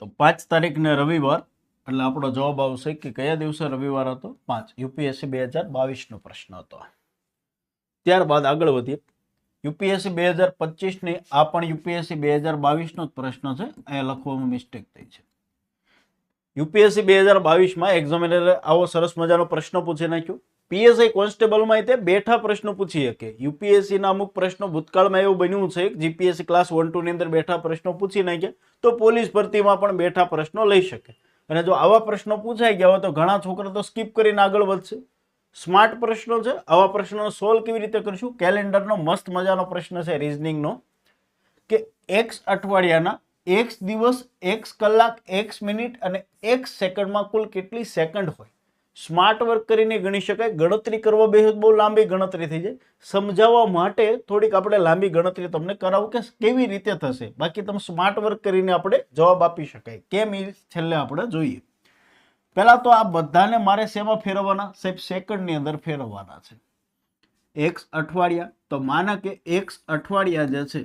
તો 5 તારીખને રવિવાર એટલે આપણો જવાબ આવશે કે કયા દિવસે રવિવાર હતો? 5. યુપીએસસી 2022 નો પ્રશ્ન હતો. ત્યારબાદ આગળ વધીએ. યુપીએસસી 2025 ની આ પણ યુપીએસસી 2022 નો જ પ્રશ્ન છે. અહીંયા લખવામાં મિસ્ટેક થઈ છે. યુપીએસસી 2022 માં એક્ઝામિનરે આવો સરસ મજાનો પ્રશ્ન પૂછી નાખ્યો. પીએસઆઈ કોન્સ્ટેબલમાં તે બેઠા પ્રશ્નો પૂછી શકે. યુપીએસસી ના અમુક પ્રશ્નો ભૂતકાળમાં એવું બન્યું છે કે જીપીએસસી ક્લાસ 1-2 ની અંદર બેઠા પ્રશ્નો પૂછી નાખ્યા, તો પોલીસ ભરતીમાં પણ બેઠા પ્રશ્નો લઈ શકે. અને જો આવા પ્રશ્નો પૂછાઈ ગયા હોય તો ઘણા છોકરા તો સ્કીપ કરીને આગળ વધશે. સ્માર્ટ પ્રશ્નો છે. આવા પ્રશ્નોનો સોલ્વ કેવી રીતે કરશું? કેલેન્ડરનો મસ્ત મજાનો પ્રશ્ન છે રીઝનિંગનો, કે એક્સ અઠવાડિયાના એક્સ દિવસ, એક્સ કલાક, એક્સ મિનિટ અને એક્સ સેકન્ડમાં કુલ કેટલી સેકન્ડ હોય. સ્માર્ટ વર્ક કરીને ગણી શકાય. ગણતરી કરવા બેસો બહુ લાંબી ગણતરી થઈ જાય. સમજાવવા માટે થોડીક આપણે લાંબી ગણતરી તમને કરાવું કે કેવી રીતે થશે. બાકી તમે સ્માર્ટ વર્ક કરીને આપણે જવાબ આપી શકાય. કેમ એ છેલ્લે આપણે જોઈએ. પહેલા તો આ બધાને મારે શેમાં ફેરવવાના? સાહેબ સેકન્ડની અંદર ફેરવવાના છે. એક્સ અઠવાડિયા, તો માના કે એક્સ અઠવાડિયા જે છે,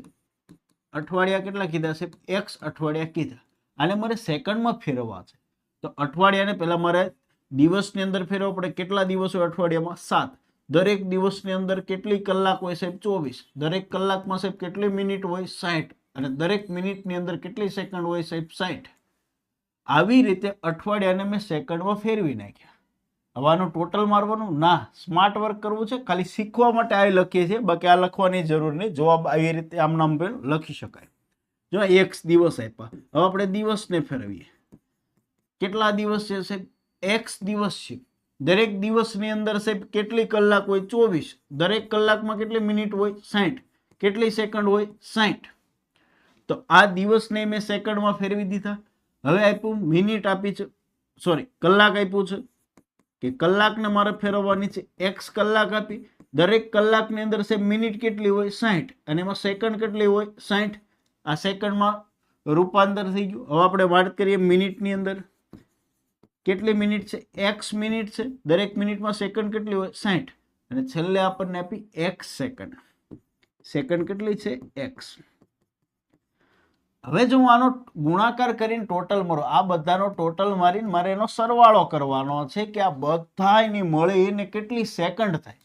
અઠવાડિયા કેટલા કીધા છે? એક્સ અઠવાડિયા કીધા. આને મારે સેકન્ડમાં ફેરવવા છે. તો અઠવાડિયાને પહેલા મારે દિવસની અંદર ફેરવવા પડે. કેટલા દિવસ હોય અઠવાડિયામાં? 7. દરેક દિવસની અંદર કેટલી કલાક હોય સાહેબ? 24. દરેક કલાકમાં સાહેબ કેટલી મિનિટ હોય? 60. અને દરેક મિનિટની અંદર કેટલી સેકન્ડ હોય સાહેબ? 60. આવી રીતે અઠવાડિયાને મેં સેકન્ડમાં ફેરવી નાખ્યા. હવે આનું ટોટલ મારવાનું ના, સ્માર્ટ વર્ક કરવું છે. ખાલી શીખવા માટે આ લખીએ છીએ, બાકી આ લખવાની જરૂર નહીં. જવાબ આવી રીતે આમ નામ લખી શકાય. જો એક્સ દિવસ આપ્યા, હવે આપણે દિવસને ફેરવીએ. કેટલા દિવસ છે સાહેબ? એક્સ દિવસ છે. દરેક દિવસની અંદર સાહેબ કેટલી કલાક હોય? 24. દરેક કલાકમાં કેટલી મિનિટ હોય? 60. કેટલી સેકન્ડ હોય? 60. તો આ દિવસને મેં સેકન્ડમાં ફેરવી દીધા. હવે આપ્યું મિનિટ આપી છે, સોરી કલાક આપ્યું છે, કે કલાકને મારે ફેરવવાની છે. એક્સ કલાક આપી. દરેક કલાકની અંદર સાહેબ મિનિટ કેટલી હોય? 60. અને એમાં સેકન્ડ કેટલી હોય? 60. આ સેકન્ડમાં રૂપાંતર થઈ ગયું. હવે આપણે વાત કરીએ મિનિટની અંદર. કેટલી મિનિટ છે? એક્સ મિનિટ છે. દરેક મિનિટમાં સેકન્ડ કેટલી હોય? 60. અને છેલ્લે આપણને આપી એક્સ સેકન્ડ. સેકન્ડ કેટલી છે? એક્સ. હવે જો હું આનો ગુણાકાર કરીને ટોટલ મારો, આ બધાનો ટોટલ મારીને મારે એનો સરવાળો કરવાનો છે કે આ બધાની મળીને કેટલી સેકન્ડ થાય.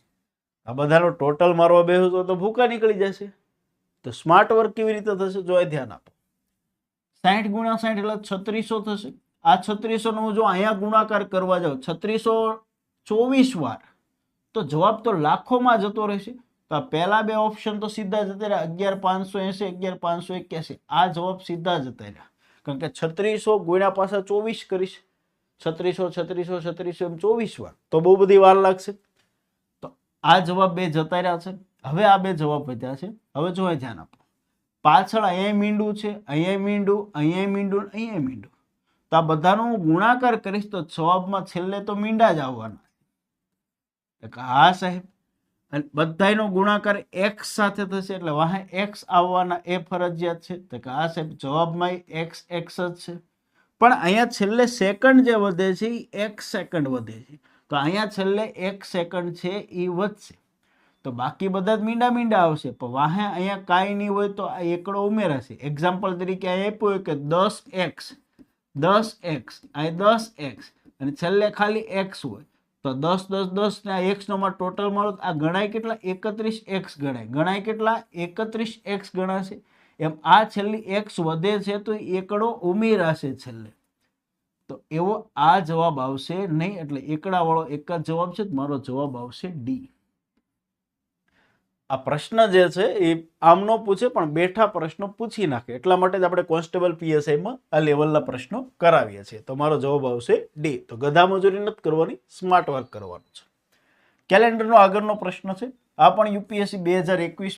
આ બધાનો ટોટલ મારવા બેસો તો ભૂકા નીકળી જશે. તો સ્માર્ટ વર્ક કેવી રીતે થશે? જો ધ્યાન આપો. 60 ગુણ્યા 60 એટલે 3600 થશે. આ 3600 નો જો અહીંયા ગુણાકાર કરવા જાવ 3624 વાર, તો જવાબ તો લાખોમાં જતો રહેશે. તો આ પહેલા બે ઓપ્શન તો સીધા જતા રહ્યા. 11580, 11581. આ જવાબ સીધા જતા રહ્યા. કારણ કે 3600 ગુણ્યા પાછા 24 કરીશ. 3600 3600 3600 એમ 24 વાર, તો બહુ બધી વાર લાગશે. તો આ જવાબ બે જતા રહ્યા છે. હવે આ બે જવાબ વધ્યા છે. હવે જો ધ્યાન આપો. પાછળ અહીંયા મીંડું છે, અહીંયા મીંડું, અહીંયા મીંડું, અહીંયા મીંડું. તો આ બધાનો હું ગુણાકાર કરીશ તો જવાબમાં છેલ્લે તો મીંડા જ આવવાના. હા સાહેબ, બધાનો ગુણાકાર એક્સ સાથે થશે એટલે વાહ એક્સ આવવાના, એ ફરજિયાત છે. તો કે આ સાહેબ જવાબમાં એક્સ એક્સ જ છે. પણ અહીંયા છેલ્લે સેકન્ડ જે વધે છે એ એક્સ સેકન્ડ વધે છે. તો અહીંયા છેલ્લે એક સેકન્ડ છે એ વધશે. તો બાકી બધા જ મીંડા મીંડા આવશે. પણ વાહે અહીંયા કાંઈ નહીં હોય તો આ એકડો ઉમેરાશે. એક્ઝામ્પલ તરીકે અહીંયા આપ્યું હોય કે 10x, 10x, અહીં 10x અને છેલ્લે ખાલી x હોય. તો 10 10 10 ને આ x નો માં ટોટલ મળો. આ ગણાય કેટલા? 31x ગણાય. ગણાય કેટલા? 31x ગણાશે. એમ આ છેલ્લી x વધે છે તો એકડો ઉમેરાશે છેલ્લે. તો એવો આ જવાબ આવશે નહીં. એટલે એકડા વાળો એક જ જવાબ છે. મારો જવાબ આવશે ડી. આ પ્રશ્ન જે છે એ આમ નો પૂછે પણ બેઠા પ્રશ્નો પૂછી નાખે. એટલા માટે જ આપણે કોન્સ્ટેબલ પીએસઆઈમાં આ લેવલના પ્રશ્નો કરાવીએ છીએ. તો મારો જવાબ આવશે ડી. તો ગધા મજૂરી નથી કરવાની, સ્માર્ટ વર્ક કરવાનું છે. કેલેન્ડરનો આગળનો પ્રશ્ન છે. આ પણ યુપીએસસી 2021